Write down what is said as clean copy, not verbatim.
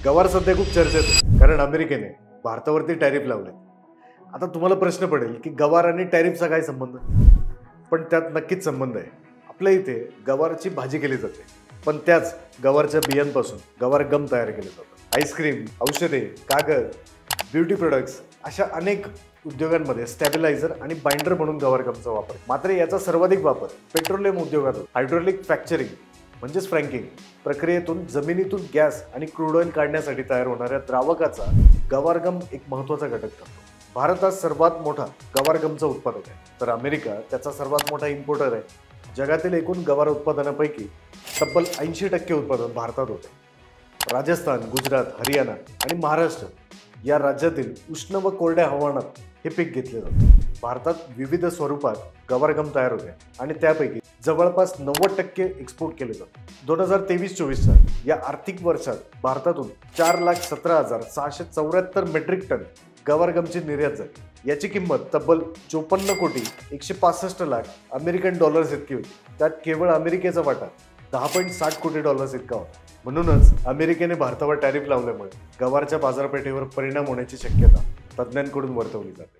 गवार सध्या खूप चर्चेत आहे, कारण अमेरिकेने भारतावरती टॅरिफ लावले. आता तुम्हाला प्रश्न पडेल की गवार आणि टॅरिफचा काय संबंध? पण त्यात नक्कीच संबंध आहे. आपल्या इथे गवारची भाजी केली जाते, पण त्याच गवारच्या बियांपासून गवार गम तयार केले जातात. आईस्क्रीम, औषधे, कागद, ब्युटी प्रोडक्ट्स अशा अनेक उद्योगांमध्ये स्टॅबिलायझर आणि बाइंडर म्हणून गवार गमचा वापर. मात्र याचा सर्वाधिक वापर पेट्रोलियम उद्योगात होतो. हायड्रोलिक फ्रॅक्चरिंग म्हणजेच फ्रँकिंग प्रक्रियेतून जमिनीतून गॅस आणि क्रूड ऑइल काढण्यासाठी तयार होणाऱ्या द्रावकाचा गवारगम एक महत्त्वाचा घटक ठरतो. भारत हा सर्वात मोठा गवारगमचा उत्पादक आहे, तर अमेरिका त्याचा सर्वात मोठा इम्पोर्टर आहे. जगातील एकूण गवार उत्पादनापैकी तब्बल 80% उत्पादन भारतात होते. राजस्थान, गुजरात, हरियाणा आणि महाराष्ट्र या राज्यातील उष्ण व कोरड्या हवामानात हे पीक घेतले जाते. भारतात विविध स्वरूपात गवारगम तयार होते आणि त्यापैकी जवळपास 90% एक्सपोर्ट केले जाते. 2023-24 या आर्थिक वर्षात भारतातून 4,17,674 मेट्रिक टन गवारगमची निर्यात झाली. याची किंमत तब्बल 54,165,00,000 अमेरिकन डॉलर्स इतकी होती. त्यात केवळ अमेरिकेचा वाटा $10.60 इतका होता. म्हणूनच अमेरिकेने भारतावर टॅरिफ लावल्यामुळे गवारच्या बाजारपेठेवर परिणाम होण्याची शक्यता तज्ज्ञांकडून वर्तवली जाते.